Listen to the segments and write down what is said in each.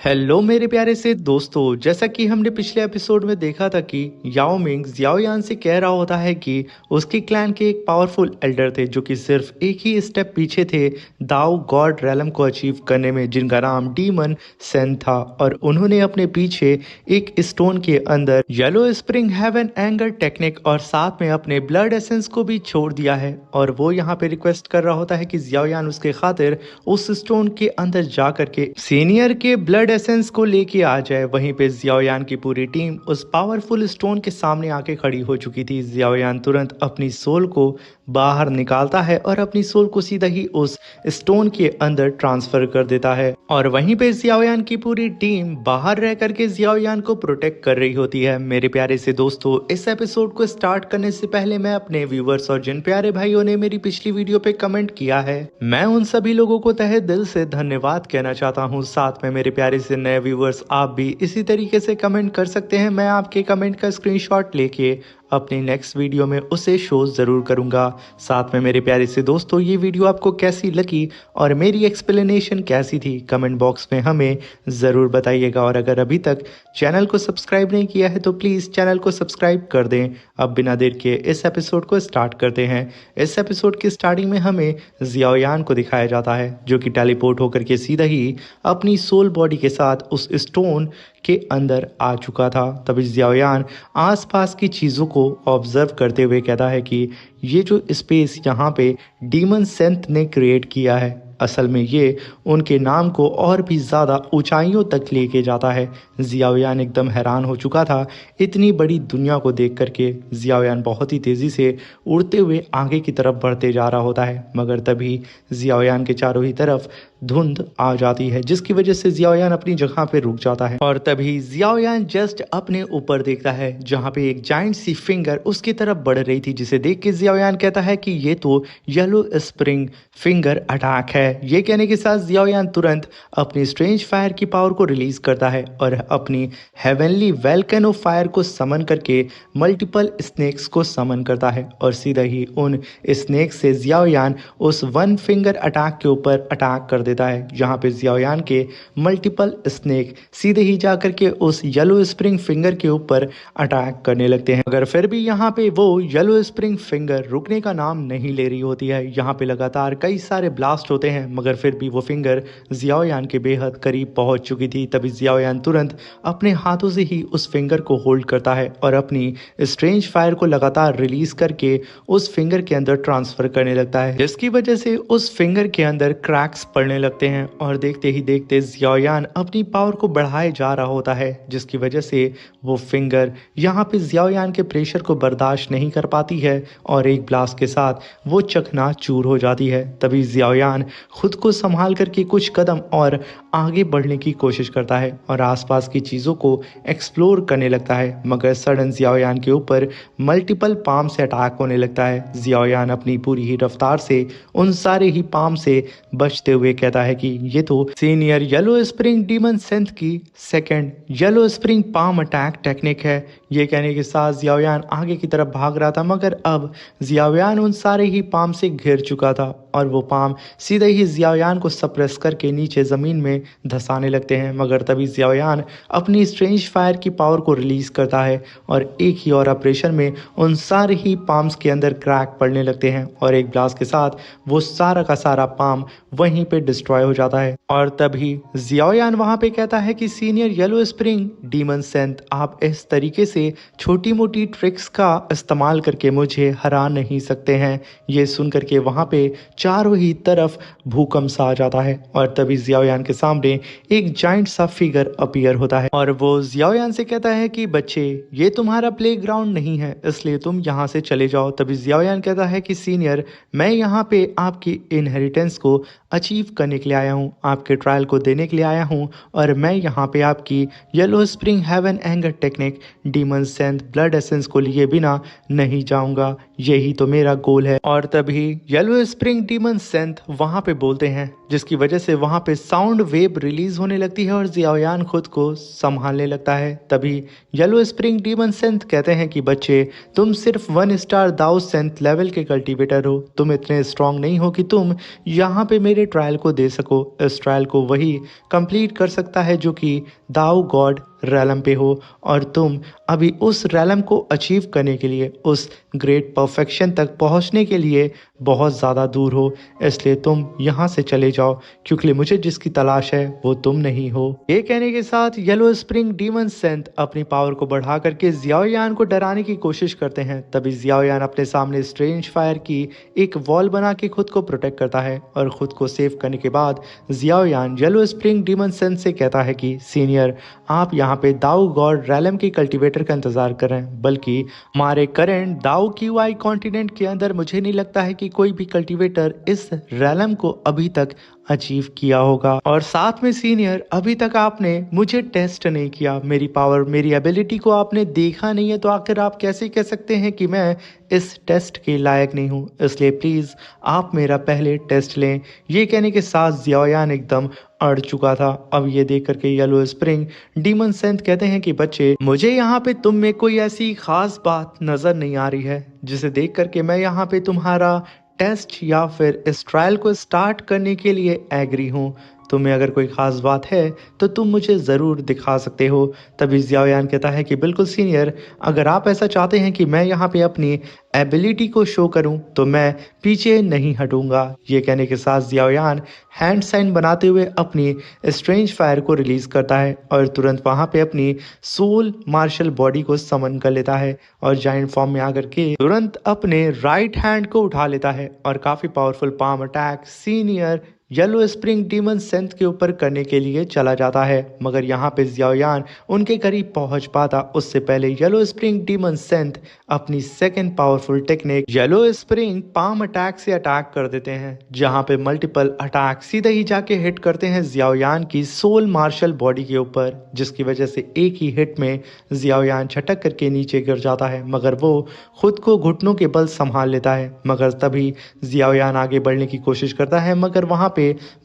Hello मेरे प्यारे से दोस्तों, जैसा कि हमने पिछले एपिसोड में देखा था कि याओ मिंग जियाओ यान से कह रहा होता है कि उसके क्लैन के एक पावरफुल एल्डर थे जो कि सिर्फ एक ही स्टेप पीछे थे दाओ गॉड रैलम को अचीव करने में, जिनका नाम डीमन सेन था। और उन्होंने अपने पीछे एक स्टोन के अंदर yellow spring heaven anger technique और साथ में अपने ब्लड एसेंस को भी छोड़ दिया है। और वो यहाँ पे रिक्वेस्ट कर रहा होता है कि जियाओ यान उसके खातिर उस स्टोन के अंदर जा करके सीनियर के ब्लड एसेंस को लेके आ जाए। वहीं पे जियाओयान की पूरी टीम उस पावरफुल स्टोन के सामने आके खड़ी हो चुकी थी। जियाओयान तुरंत अपनी सोल को बाहर निकालता है और अपनी सोल को सीधा ही उस स्टोन के अंदर ट्रांसफर कर देता है। और वहीं पे जियाओयान की पूरी टीम बाहर रह करके जियाओयान को प्रोटेक्ट कर रही होती है। मेरे प्यारे से दोस्तों, इस एपिसोड को स्टार्ट करने से पहले मैं अपने व्यूवर्स और जिन प्यारे भाइयों ने मेरी पिछली वीडियो पे कमेंट किया है, मैं उन सभी लोगों को तहे दिल से धन्यवाद कहना चाहता हूँ। साथ में मेरे प्यारे से नए व्यूवर्स, आप भी इसी तरीके से कमेंट कर सकते हैं। मैं आपके कमेंट का स्क्रीनशॉट लेके अपनी नेक्स्ट वीडियो में उसे शो ज़रूर करूंगा। साथ में मेरे प्यारे से दोस्तों, ये वीडियो आपको कैसी लगी और मेरी एक्सप्लेनेशन कैसी थी, कमेंट बॉक्स में हमें ज़रूर बताइएगा। और अगर अभी तक चैनल को सब्सक्राइब नहीं किया है तो प्लीज़ चैनल को सब्सक्राइब कर दें। अब बिना देर के इस एपिसोड को स्टार्ट करते हैं। इस एपिसोड की स्टार्टिंग में हमें जियाओयान को दिखाया जाता है जो कि टेलीपोर्ट होकर के सीधा ही अपनी सोल बॉडी के साथ उस स्टोन के अंदर आ चुका था। तभी जियाओयान आसपास की चीज़ों को ऑब्जर्व करते हुए कहता है कि ये जो स्पेस यहाँ पे डीमन सेंथ ने क्रिएट किया है, असल में ये उनके नाम को और भी ज़्यादा ऊंचाइयों तक लेके जाता है। जियाओयान एकदम हैरान हो चुका था इतनी बड़ी दुनिया को देख करके। जियाओयान बहुत ही तेज़ी से उड़ते हुए आगे की तरफ बढ़ते जा रहा होता है, मगर तभी जियाओयान के चारों ही तरफ धुंध आ जाती है जिसकी वजह से जियाओयान अपनी जगह पे रुक जाता है। और तभी जियाओयान जस्ट अपने ऊपर देखता है जहाँ पे एक जाइंट सी फिंगर उसकी तरफ बढ़ रही थी, जिसे देख के जियाओयान कहता है कि ये तो येलो स्प्रिंग फिंगर अटैक है। ये कहने के साथ जियाओयान तुरंत अपनी स्ट्रेंज फायर की पावर को रिलीज करता है और अपनी हेवनली वेल्केनो फायर को समन करके मल्टीपल स्नेक्स को समन करता है। और सीधा ही उन स्नेक्स से जियाओयान उस वन फिंगर अटैक के ऊपर अटैक कर देता है, जहां पे जियाओयान के मल्टीपल स्नेक सीधे ही जाकर के उस येलो स्प्रिंग फिंगर के ऊपर अटैक करने लगते हैं। मगर फिर भी यहाँ पे वो येलो स्प्रिंग फिंगर रुकने का नाम नहीं ले रही होती है। यहाँ पे लगातार कई सारे ब्लास्ट होते हैं, मगर फिर भी वो फिंगर जियाओयान के बेहद करीब पहुंच चुकी थी। तभी जियाओयान तुरंत अपने हाथों से ही उस फिंगर को होल्ड करता है और अपनी स्ट्रेंज फायर को लगातार रिलीज करके उस फिंगर के अंदर ट्रांसफर करने लगता है, जिसकी वजह से उस फिंगर के अंदर क्रैक्स पड़ने लगते हैं। और देखते ही देखते जियाओयान अपनी पावर को बढ़ाए जा रहा होता है, जिसकी वजह से वो फिंगर यहाँ पे जियाओयान के प्रेशर को बर्दाश्त नहीं कर पाती है और एक ब्लास्ट के साथ वो चकनाचूर हो जाती है। तभी जियाओयान खुद को संभाल करके कुछ कदम और आगे बढ़ने की कोशिश करता है और आसपास की चीज़ों को एक्सप्लोर करने लगता है, मगर सडन जियाओयान के ऊपर मल्टीपल पाम से अटैक होने लगता है। जियाओयान अपनी पूरी ही रफ्तार से उन सारे ही पाम से बचते हुए कहता है कि ये तो सीनियर येलो स्प्रिंग डीमन सेंथ की second yellow spring palm attack technique है। ये कहने के साथ जियाओयान आगे की तरफ भाग रहा था, मगर अब जियाओयान उन सारे ही पाम से घिर चुका था और वो पाम सीधे ही जियाओयान को सप्रेस करके नीचे ज़मीन में धंसाने लगते हैं। मगर तभी जियाओयान अपनी स्ट्रेंज फायर की पावर को रिलीज करता है और एक ही और ऑपरेशन में उन सारे ही पाम्स के अंदर क्रैक पड़ने लगते हैं और एक ब्लास्ट के साथ वो सारा का सारा पाम वहीं पे डिस्ट्रॉय हो जाता है। और तभी जियाओयान वहां पे कहता है कि सीनियर येलो स्प्रिंग डीमन सेंथ, आप इस तरीके से छोटी मोटी ट्रिक्स का इस्तेमाल करके मुझे हरा नहीं सकते हैं। ये सुन करके वहां पे चारों ही तरफ भूकंप सा आ जाता है और तभी जियाओयान के सामने एक जाइंट सा फिगर अपीयर होता है और वो जियाओयान से कहता है कि बच्चे, ये तुम्हारा प्लेग्राउंड नहीं है, इसलिए तुम यहाँ से चले जाओ। तभी जियाओयान कहता है कि सीनियर, मैं यहाँ पे आपकी इनहेरिटेंस को अचीव करने के लिए आया हूँ, आपके ट्रायल को देने के लिए आया हूँ और मैं यहाँ पे आपकी yellow spring heaven anger technique demon sect blood essence को लिए बिना नहीं जाऊँगा, यही तो मेरा गोल है। और तभी येलो स्प्रिंग डीमन सेंथ वहां पे बोलते हैं, जिसकी वजह से वहां पे साउंड वेव रिलीज होने लगती है और जियाओयान खुद को संभालने लगता है। तभी येलो स्प्रिंग डीमन सेंथ कहते हैं कि बच्चे, तुम सिर्फ 1 स्टार दाओ सेंथ लेवल के कल्टीवेटर हो, तुम इतने स्ट्रांग नहीं हो कि तुम यहाँ पे मेरे ट्रायल को दे सको। इस ट्रायल को वही कंप्लीट कर सकता है जो कि दाओ गॉड रैलम पे हो, और तुम अभी उस रैलम को अचीव करने के लिए, उस ग्रेट परफेक्शन तक पहुंचने के लिए बहुत ज़्यादा दूर हो। इसलिए तुम यहाँ से चले जाओ, क्योंकि मुझे जिसकी तलाश है वो तुम नहीं हो। ये कहने के साथ येलो स्प्रिंग डीमन सेंथ अपनी पावर को बढ़ा करके जियाओयान को डराने की कोशिश करते हैं। तभी जियाओयान अपने सामने स्ट्रेंज फायर की एक वॉल बना के खुद को प्रोटेक्ट करता है, और खुद को सेव करने के बाद जियाओयान येलो स्प्रिंग डीमन सेंथ से कहता है कि सीनियर, आप यहाँ पे दाओ गॉड रैलम के कल्टीवेटर का इंतजार कर रहे हैं, बल्कि हमारे करंट दाओ क्यूआई कॉन्टिनेंट के अंदर मुझे नहीं लगता है कि कोई भी कल्टीवेटर इस रैलम को अभी तक अचीव किया होगा। और साथ में सीनियर, अभी तक आपने मुझे टेस्ट नहीं किया, मेरी पावर, मेरी एबिलिटी को आपने देखा नहीं है, तो आखिर आप कैसे कह सकते हैं कि मैं इस टेस्ट के लायक नहीं हूँ? इसलिए प्लीज़ आप मेरा पहले टेस्ट लें। ये कहने के साथ जियाओयान एकदम अड़ चुका था। अब ये देख करके येलो स्प्रिंग डीमन सेंथ कहते हैं कि बच्चे, मुझे यहाँ पे तुम में कोई ऐसी खास बात नज़र नहीं आ रही है जिसे देख करके मैं यहाँ पे तुम्हारा टेस्ट या फिर इस ट्रायल को स्टार्ट करने के लिए एग्री हूँ। तुम्हें अगर कोई ख़ास बात है तो तुम मुझे ज़रूर दिखा सकते हो। तभी जियाओयान कहता है कि बिल्कुल सीनियर, अगर आप ऐसा चाहते हैं कि मैं यहाँ पे अपनी एबिलिटी को शो करूं तो मैं पीछे नहीं हटूंगा। ये कहने के साथ जियाओयान हैंड साइन बनाते हुए अपनी स्ट्रेंज फायर को रिलीज करता है और तुरंत वहां पे अपनी सोल मार्शल बॉडी को समन कर लेता है और जायंट फॉर्म में आकर के तुरंत अपने राइट हैंड को उठा लेता है और काफी powerful palm attack senior yellow spring demon sect के ऊपर करने के लिए चला जाता है। मगर यहाँ पे जियाओयान उनके करीब पहुंच पाता उससे पहले येलो स्प्रिंग डीमन सेंथ अपनी second powerful technique yellow spring palm attack से अटैक कर देते हैं, जहाँ पे मल्टीपल अटैक सीधे ही जाके हिट करते हैं जियाओयान की सोल मार्शल बॉडी के ऊपर, जिसकी वजह से एक ही हिट में जियाओयान छटक करके नीचे गिर जाता है। मगर वो खुद को घुटनों के बल संभाल लेता है। मगर तभी जियाओयान आगे बढ़ने की कोशिश करता है, मगर वहां पे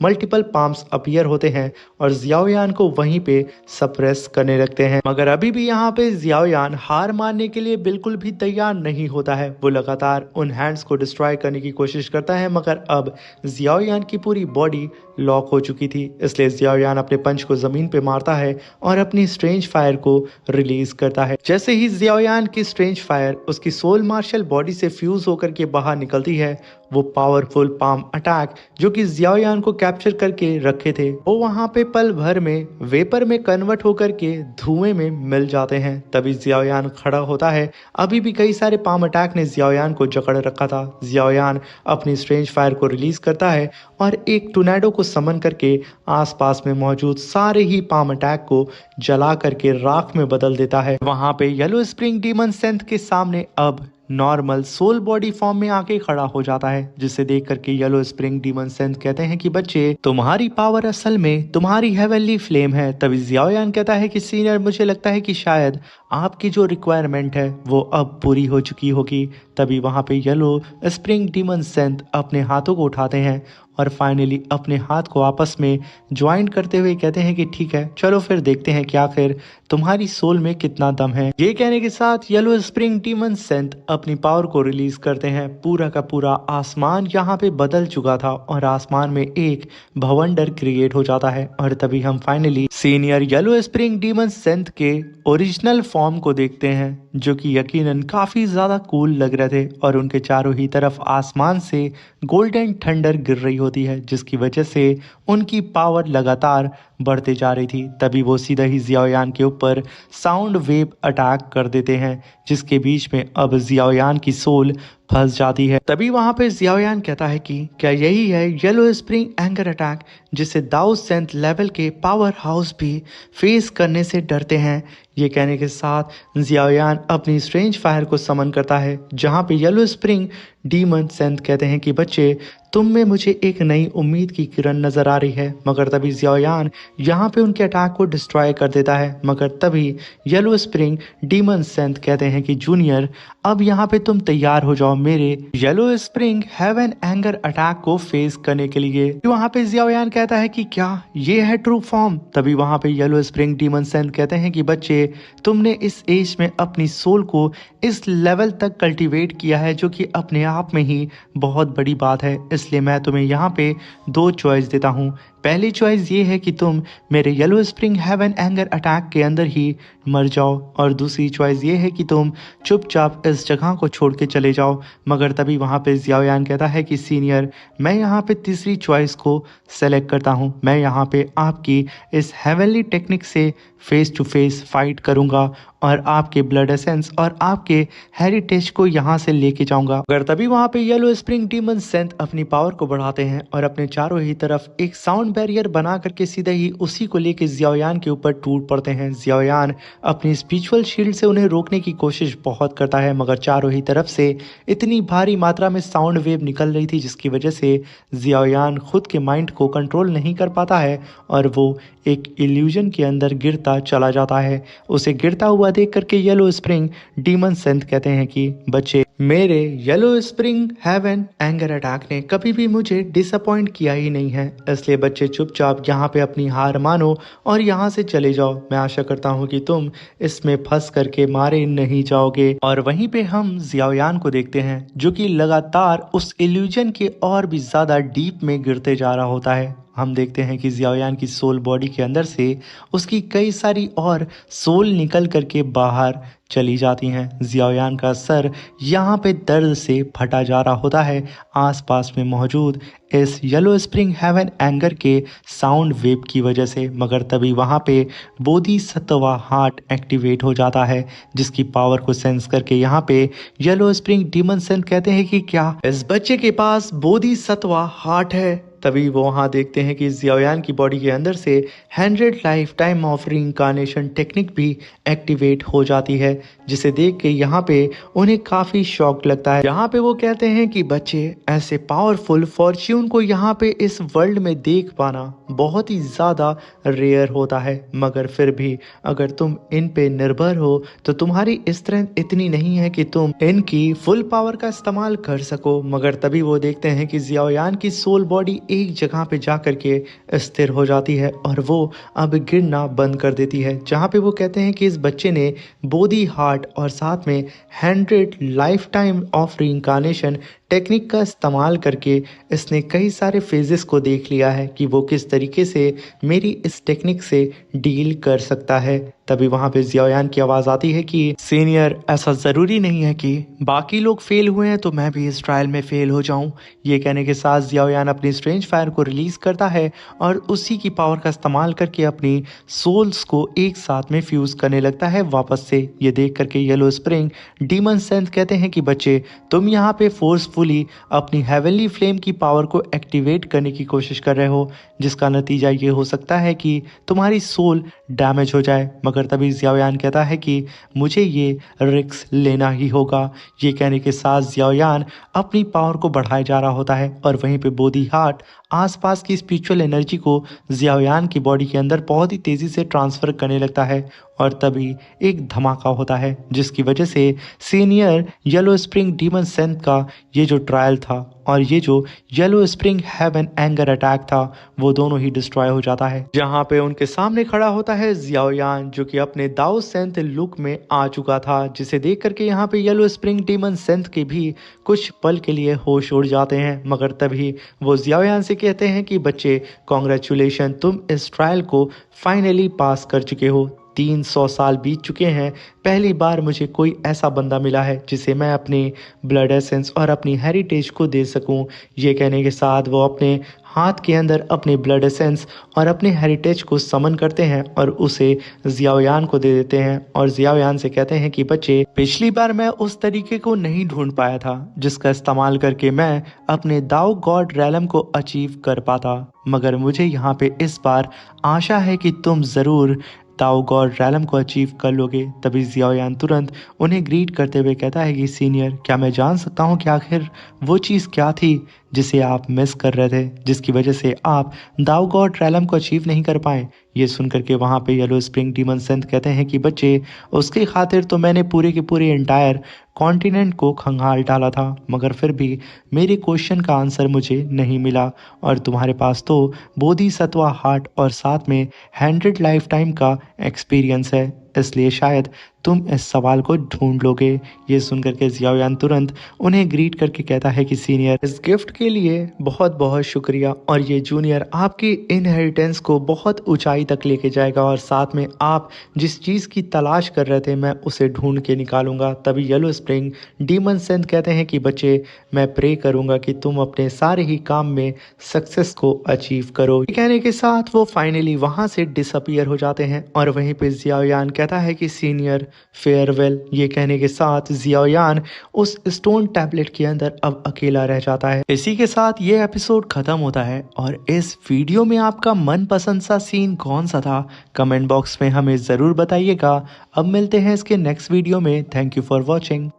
मल्टीपल पाम्स अपीयर होते हैं और जियाओयान को वहीं पे सप्रेस करने लगते हैं। मगर अभी भी यहाँ पे जियाओयान हार मानने के लिए बिल्कुल भी तैयार नहीं होता है। वो लगातार उन हैंड्स को डिस्ट्रॉय करने की कोशिश करता है, मगर अब जियाओयान की पूरी बॉडी लॉक हो चुकी थी। इसलिए जियाओयान अपने पंच को जमीन पे मारता है और अपनी स्ट्रेंज फायर को रिलीज करता है। जैसे ही जियाओयान की स्ट्रेंज फायर उसकी सोल मार्शल बॉडी से फ्यूज होकर के बाहर निकलती है, वो पावरफुल पाम अटैक जो कि जियाओयान को कैप्चर करके रखे थे, वो वहां पे पल भर में वेपर में कन्वर्ट होकर के धुएं में मिल जाते हैं। तभी जियाओयान खड़ा होता है। अभी भी कई सारे पाम अटैक ने जियाओयान को जकड़ रखा था। जियाओयान अपनी स्ट्रेंज फायर को रिलीज करता है और एक टोर्नेडो को समन करके आसपास में मौजूद सारे ही पाम अटैक को जला करके राख में बदल देता है। वहां पे येलो स्प्रिंग डीमन सेंथ के सामने अब नॉर्मल सोल बॉडी फॉर्म में आके खड़ा हो जाता है, जिसे देख करके येलो स्प्रिंग डीमन सेंथ कहते हैं कि बच्चे, तुम्हारी पावर असल में तुम्हारी हेवनली फ्लेम है। तभी जियाओयान कहता है कि सीनियर, मुझे लगता है कि शायद आपकी जो रिक्वायरमेंट है वो अब पूरी हो चुकी होगी। तभी वहां पे येलो स्प्रिंग डीमन सेंथ अपने हाथों को उठाते हैं और फाइनली अपने हाथ को आपस में ज्वाइन करते हुए कहते हैं कि ठीक है, चलो फिर देखते हैं कि आखिर तुम्हारी सोल में कितना दम है। ये कहने के साथ येलो स्प्रिंग डीमन सेंथ अपनी पावर को रिलीज करते हैं। पूरा का पूरा आसमान यहाँ पे बदल चुका था और आसमान में एक भवंडर क्रिएट हो जाता है। और तभी हम finally senior yellow spring demon sect के ओरिजिनल फॉर्म को देखते हैं, जो कि यकीनन काफी ज्यादा कूल लग रहे थे और उनके चारों ही तरफ आसमान से गोल्डन थंडर गिर रही होती है, जिसकी वजह से उनकी पावर लगातार बढ़ते जा रही थी। तभी वो सीधा ही जियाओयान के ऊपर साउंड वेव अटैक कर देते हैं, जिसके बीच में अब जियाओयान की सोल फंस जाती है। तभी वहां पे जियाओयान कहता है कि क्या यही है येलो स्प्रिंग एंगर अटैक जिसे दाओ सेंथ लेवल के पावर हाउस भी फेस करने से डरते हैं। ये कहने के साथ जियाओयान अपनी स्ट्रेंज फायर को समन करता है, जहां पे येलो स्प्रिंग डीमन सेंथ कहते हैं कि बच्चे, तुम में मुझे एक नई उम्मीद की किरण नजर आ रही है। मगर तभी जियाओयान यहाँ पे उनके अटैक को डिस्ट्रॉय कर देता है। मगर तभी येलो स्प्रिंग डीमन सेंथ कहते हैं कि जूनियर, अब यहाँ पे तुम तैयार हो जाओ मेरे yellow spring heaven anger attack को फेस करने के लिए। वहाँ पे जियाओयान कहता है कि क्या ये है ट्रू फॉर्म। तभी वहाँ पे येलो स्प्रिंग डीमन सेंथ कहते हैं कि बच्चे, तुमने इस एज में अपनी सोल को इस लेवल तक कल्टीवेट किया है जो कि अपने आप में ही बहुत बड़ी बात है। इसलिए मैं तुम्हें यहाँ पे दो चॉइस देता हूँ। पहली चॉइस ये है कि तुम मेरे yellow spring heaven anger attack के अंदर ही मर जाओ, और दूसरी चॉइस ये है कि तुम चुपचाप इस जगह को छोड़ के चले जाओ। मगर तभी वहाँ पे जियाओयान कहता है कि सीनियर, मैं यहाँ पे तीसरी चॉइस को सेलेक्ट करता हूँ। मैं यहाँ पे आपकी इस हेवनली टेक्निक से फेस टू फेस फाइट करूँगा और आपके ब्लड एसेंस और आपके हेरिटेज को यहाँ से लेके जाऊंगा। अगर तभी वहाँ पे येलो स्प्रिंग डीमन सेंथ अपनी पावर को बढ़ाते हैं और अपने चारों ही तरफ एक साउंड बैरियर बना करके सीधे ही उसी को लेके जियाओयान के ऊपर टूट पड़ते हैं। जियाओयान अपनी स्पिरिचुअल शील्ड से उन्हें रोकने की कोशिश बहुत करता है, मगर चारों ही तरफ से इतनी भारी मात्रा में साउंड वेव निकल रही थी जिसकी वजह से जियाओयान खुद के माइंड को कंट्रोल नहीं कर पाता है और वो एक इल्यूजन के अंदर गिरता चला जाता है। उसे गिरता हुआ देख करके येलो स्प्रिंग डीमन सेंथ कहते हैं कि बच्चे, मेरे yellow spring heaven anger attack ने कभी भी मुझे डिसअपॉइंट किया ही नहीं है, इसलिए बच्चे चुपचाप यहाँ पे अपनी हार मानो और यहाँ से चले जाओ। मैं आशा करता हूँ कि तुम इसमें फंस करके मारे नहीं जाओगे। और वहीं पे हम जियाओयान को देखते हैं जो कि लगातार उस इल्यूजन के और भी ज्यादा डीप में गिरते जा रहा होता है। हम देखते हैं कि जियाओयान की सोल बॉडी के अंदर से उसकी कई सारी और सोल निकल करके बाहर चली जाती हैं। जियाओयान का सर यहाँ पे दर्द से फटा जा रहा होता है आसपास में मौजूद इस येलो स्प्रिंग हेवन एंगर के साउंड वेव की वजह से। मगर तभी वहाँ पे बोधिसत्वा हार्ट एक्टिवेट हो जाता है जिसकी पावर को सेंस करके यहाँ पे येलो स्प्रिंग डीमन सेंथ कहते हैं कि क्या इस बच्चे के पास बोधिसत्वा हार्ट है। तभी वो वहाँ देखते हैं कि जियाओयान की बॉडी के अंदर से 100 life time of reincarnation technique भी एक्टिवेट हो जाती है, जिसे देख के यहाँ पे उन्हें काफ़ी शॉक लगता है। यहाँ पे वो कहते हैं कि बच्चे, ऐसे पावरफुल फॉर्च्यून को यहाँ पे इस वर्ल्ड में देख पाना बहुत ही ज़्यादा रेयर होता है, मगर फिर भी अगर तुम इन पे निर्भर हो तो तुम्हारी स्ट्रेंथ इतनी नहीं है कि तुम इनकी फुल पावर का इस्तेमाल कर सको। मगर तभी वो देखते हैं कि जियाओयान की सोल बॉडी एक जगह पे जा करके स्थिर हो जाती है और वो अब गिरना बंद कर देती है, जहाँ पे वो कहते हैं कि इस बच्चे ने बोधी हार्ट और साथ में 100 life time of reincarnation technique का इस्तेमाल करके इसने कई सारे फेजेस को देख लिया है कि वो किस तरीके से मेरी इस टेक्निक से डील कर सकता है। तभी वहाँ पे जियाओयान की आवाज़ आती है कि सीनियर, ऐसा ज़रूरी नहीं है कि बाकी लोग फेल हुए हैं तो मैं भी इस ट्रायल में फेल हो जाऊं। ये कहने के साथ जियाओयान अपनी स्ट्रेंज फायर को रिलीज़ करता है और उसी की पावर का इस्तेमाल करके अपनी सोल्स को एक साथ में फ्यूज़ करने लगता है वापस से। ये देख करके येलो स्प्रिंग डीमन सेंथ कहते हैं कि बच्चे, तुम यहाँ पे फोर्सफुली अपनी हेवनली फ्लेम की पावर को एक्टिवेट करने की कोशिश कर रहे हो, जिसका नतीजा ये हो सकता है कि तुम्हारी सोल डैमेज हो जाए। मगर तभी जियाओयान कहता है कि मुझे ये रिस्क लेना ही होगा। ये कहने के साथ जियाओयान अपनी पावर को बढ़ाए जा रहा होता है और वहीं पे बोधी हार्ट आसपास की स्पिरिचुअल एनर्जी को जियाओयान की बॉडी के अंदर बहुत ही तेज़ी से ट्रांसफ़र करने लगता है और तभी एक धमाका होता है जिसकी वजह से सीनियर येलो स्प्रिंग डीमन सेंथ का ये जो ट्रायल था और ये जो yellow spring heaven anger attack था वो दोनों ही डिस्ट्रॉय हो जाता है। जहाँ पे उनके सामने खड़ा होता है जियाओयान जो कि अपने दाओ सेंथ लुक में आ चुका था, जिसे देख करके यहाँ पे येलो स्प्रिंग डीमन सेंथ के भी कुछ पल के लिए होश उड़ जाते हैं। मगर तभी वो जियाओयान से कहते हैं कि बच्चे, कॉन्ग्रेचुलेशन, तुम इस ट्रायल को फाइनली पास कर चुके हो। 300 साल बीत चुके हैं, पहली बार मुझे कोई ऐसा बंदा मिला है जिसे मैं अपने ब्लड एसेंस और अपनी हेरिटेज को दे सकूं। ये कहने के साथ वो अपने हाथ के अंदर अपने ब्लड एसेंस और अपने हेरिटेज को समन करते हैं और उसे जियाओयान को दे देते हैं और जियाओयान से कहते हैं कि बच्चे, पिछली बार मैं उस तरीके को नहीं ढूंढ पाया था जिसका इस्तेमाल करके मैं अपने दाओ गॉड रैलम को अचीव कर पाता, मगर मुझे यहाँ पे इस बार आशा है कि तुम ज़रूर दाओ गॉड रैलम को अचीव कर लोगे। तभी जियाओयान तुरंत उन्हें ग्रीट करते हुए कहता है कि सीनियर, क्या मैं जान सकता हूँ कि आखिर वो चीज़ क्या थी जिसे आप मिस कर रहे थे, जिसकी वजह से आप दाओ गॉड रैलम को अचीव नहीं कर पाए। ये सुनकर के वहाँ पे येलो स्प्रिंग डीमन सेंथ कहते हैं कि बच्चे, उसकी खातिर तो मैंने पूरे के पूरे एंटायर कॉन्टिनेंट को खंगाल डाला था, मगर फिर भी मेरे क्वेश्चन का आंसर मुझे नहीं मिला। और तुम्हारे पास तो बोधिसत्वा हार्ट और साथ में 100 लाइफ टाइम का एक्सपीरियंस है, इसलिए शायद तुम इस सवाल को ढूंढ लोगे। ये सुनकर के जियाओयान तुरंत उन्हें ग्रीट करके कहता है कि सीनियर, इस गिफ्ट के लिए बहुत बहुत शुक्रिया, और ये जूनियर आपकी इनहेरिटेंस को बहुत ऊंचाई तक लेके जाएगा, और साथ में आप जिस चीज़ की तलाश कर रहे थे मैं उसे ढूंढ के निकालूंगा। तभी येलो स्प्रिंग डीमन सेंथ कहते हैं कि बच्चे, मैं प्रे करूंगा कि तुम अपने सारे ही काम में सक्सेस को अचीव करो। ये कहने के साथ वो फाइनली वहां से डिसअपियर हो जाते हैं, और वहीं पे जियाओयान कहता है कि सीनियर फेयरवेल। ये कहने के साथ जियाओयान उस स्टोन टैबलेट के अंदर अब अकेला रह जाता है। इसी के साथ ये एपिसोड खत्म होता है। और इस वीडियो में आपका मनपसंद सा सीन कौन सा था, कमेंट बॉक्स में हमें ज़रूर बताइएगा। अब मिलते हैं इसके नेक्स्ट वीडियो में। Thank you for watching.